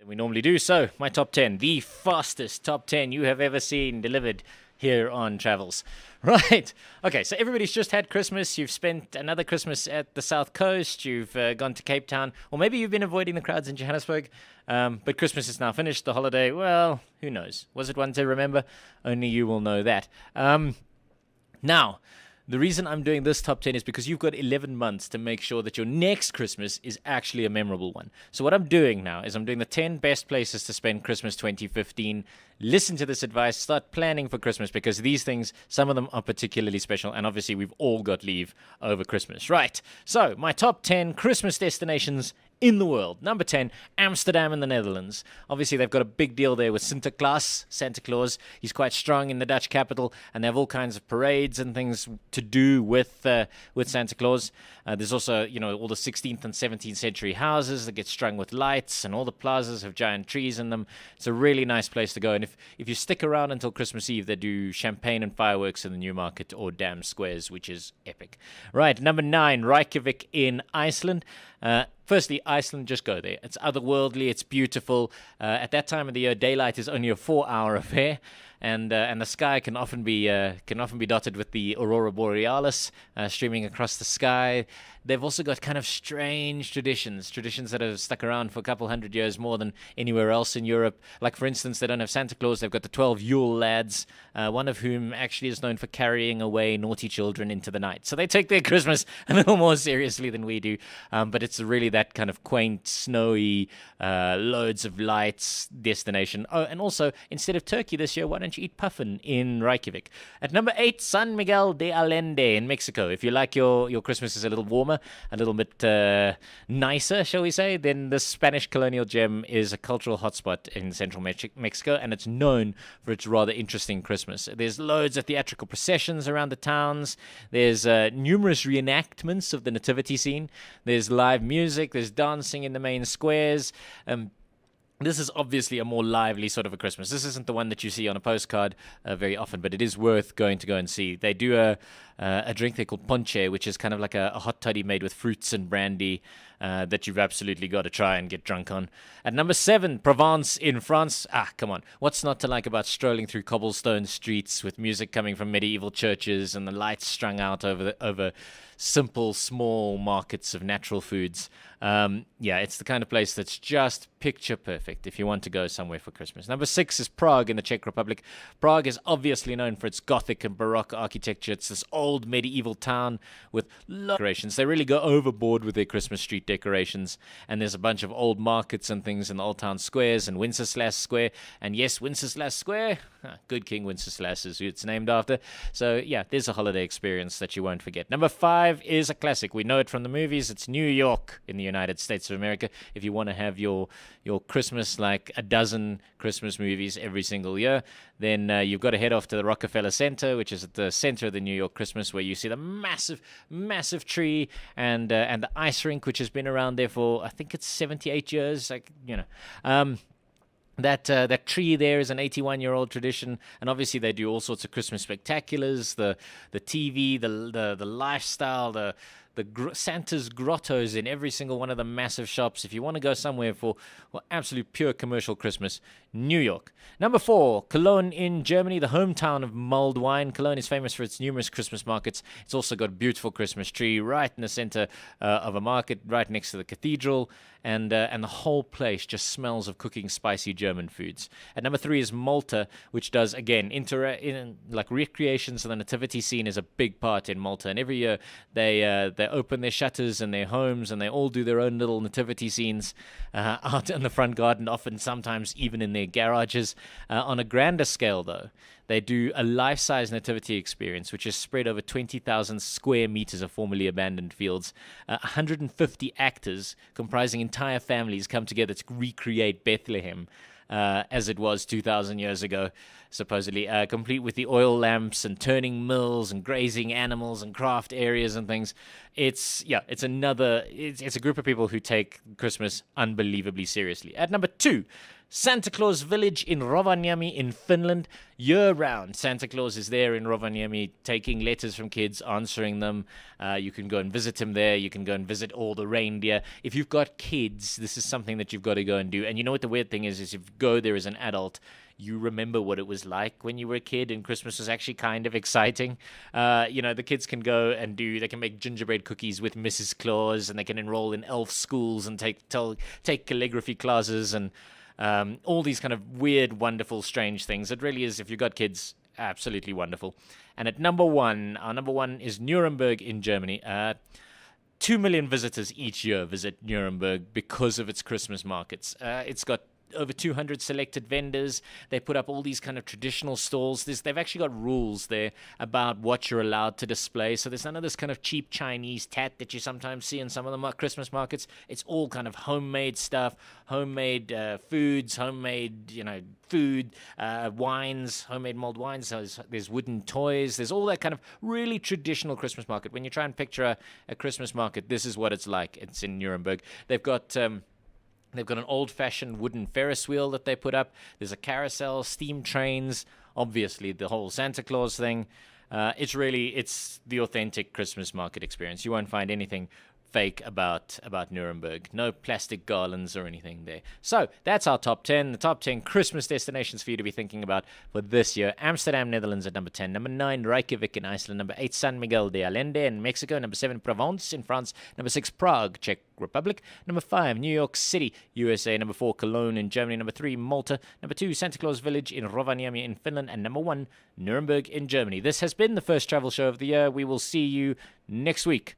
We normally do. So, my top 10, the fastest top 10 you have ever seen delivered here on Travelz. Right. Okay, so everybody's just had Christmas. You've spent another Christmas at the South Coast. You've gone to Cape Town. Or maybe you've been avoiding the crowds in Johannesburg. But Christmas is now finished. The holiday, well, who knows? Was it one to remember? Only you will know that. Now, the reason I'm doing this top 10 is because you've got 11 months to make sure that your next Christmas is actually a memorable one. So what I'm doing now is I'm doing the 10 best places to spend Christmas 2015. Listen to this advice. Start planning for Christmas because these things, some of them are particularly special. And obviously, we've all got leave over Christmas. Right. So my top 10 Christmas destinations in the world. Number 10, Amsterdam in the Netherlands. Obviously, they've got a big deal there with Sinterklaas, Santa Claus. He's quite strong in the Dutch capital, and they have all kinds of parades and things to do with Santa Claus. There's also, all the 16th and 17th century houses that get strung with lights, and all the plazas have giant trees in them. It's a really nice place to go. And if you stick around until Christmas Eve, they do champagne and fireworks in the New Market or Dam Squares, which is epic. Right, number 9, Reykjavik in Iceland. Firstly, Iceland, just go there. It's otherworldly, it's beautiful. At that time of the year, daylight is only a 4-hour affair, and the sky can often be dotted with the aurora borealis streaming across the sky. They've also got kind of strange traditions that have stuck around for a couple hundred years more than anywhere else in Europe. Like, for instance, they don't have Santa Claus. They've got the 12 Yule lads, one of whom actually is known for carrying away naughty children into the night. So they take their Christmas a little more seriously than we do. But it's really that kind of quaint, snowy, loads of lights destination. Oh, and also, instead of turkey this year, why don't you eat puffin in Reykjavik? At number 8, San Miguel de Allende in Mexico. If you like your Christmas is a little warmer, a little bit nicer, shall we say, then the Spanish colonial gem is a cultural hotspot in central Mexico, and it's known for its rather interesting Christmas. There's loads of theatrical processions around the towns. There's numerous reenactments of the nativity scene. There's live music. There's dancing in the main squares. This is obviously a more lively sort of a Christmas. This isn't the one that you see on a postcard very often, but it is worth going to go and see. They do a drink they call ponche, which is kind of like a hot toddy made with fruits and brandy that you've absolutely got to try and get drunk on. At number 7, Provence in France. Come on. What's not to like about strolling through cobblestone streets with music coming from medieval churches and the lights strung out over simple, small markets of natural foods? It's the kind of place that's just picture perfect if you want to go somewhere for Christmas. Number 6 is Prague in the Czech Republic. Prague is obviously known for its Gothic and Baroque architecture. It's this old medieval town with decorations. They really go overboard with their Christmas street decorations, and there's a bunch of old markets and things in the old town squares and Wenceslas Square. And yes, Wenceslas Square, good King Wenceslas is who it's named after. So yeah, there's a holiday experience that you won't forget. Number 5 is a classic. We know it from the movies. It's New York in the United States of America. If you want to have your Christmas like a dozen Christmas movies every single year, then you've got to head off to the Rockefeller Center, which is at the center of the New York Christmas, where you see the massive tree and the ice rink, which has been around there for, I think it's 78 years. That tree there is an 81-year-old tradition, and obviously they do all sorts of Christmas spectaculars, the TV, the lifestyle, the Santa's grottos in every single one of the massive shops. If you want to go somewhere for absolute pure commercial Christmas, New York. Number 4, Cologne in Germany, the hometown of mulled wine. Cologne is famous for its numerous Christmas markets. It's also got a beautiful Christmas tree right in the center of a market, right next to the cathedral, and the whole place just smells of cooking spicy German foods. At number 3 is Malta, which does, again, like recreations of the nativity scene is a big part in Malta, and every year they open their shutters and their homes, and they all do their own little nativity scenes out in the front garden, often sometimes even in their garages. On a grander scale, though, they do a life-size nativity experience, which is spread over 20,000 square meters of formerly abandoned fields. 150 actors comprising entire families come together to recreate Bethlehem as it was 2,000 years ago, supposedly, complete with the oil lamps and turning mills and grazing animals and craft areas and things. It's a group of people who take Christmas unbelievably seriously. At number 2, Santa Claus Village in Rovaniemi in Finland. Year round, Santa Claus is there in Rovaniemi taking letters from kids, answering them. You can go and visit him there. You can go and visit all the reindeer. If you've got kids, this is something that you've got to go and do. And you know what the weird thing is if you go there as an adult, you remember what it was like when you were a kid, and Christmas was actually kind of exciting. The kids can go and they can make gingerbread cookies with Mrs. Claus, and they can enroll in elf schools and take calligraphy classes and all these kind of weird, wonderful, strange things. It really is, if you've got kids, absolutely wonderful. And at number 1, our number 1 is Nuremberg in Germany. 2 million visitors each year visit Nuremberg because of its Christmas markets. It's got over 200 selected vendors. They put up all these kind of traditional stalls. They've actually got rules there about what you're allowed to display. So there's none of this kind of cheap Chinese tat that you sometimes see in some of the Christmas markets. It's all kind of homemade stuff, homemade foods, homemade, food, wines, homemade mulled wines. So there's wooden toys. There's all that kind of really traditional Christmas market. When you try and picture a Christmas market, this is what it's like. It's in Nuremberg. They've got an old-fashioned wooden Ferris wheel that they put up. There's a carousel, steam trains, obviously the whole Santa Claus thing. It's the authentic Christmas market experience. You won't find anything fake about Nuremberg. No plastic garlands or anything there. So that's our top 10. The top 10 Christmas destinations for you to be thinking about for this year. Amsterdam, Netherlands at number 10. Number 9, Reykjavik in Iceland. Number 8, San Miguel de Allende in Mexico. Number 7, Provence in France. Number 6, Prague, Czech Republic. Number 5, New York City, USA. Number 4, Cologne in Germany. Number 3, Malta. Number 2, Santa Claus Village in Rovaniemi in Finland. And number 1, Nuremberg in Germany. This has been the first travel show of the year. We will see you next week.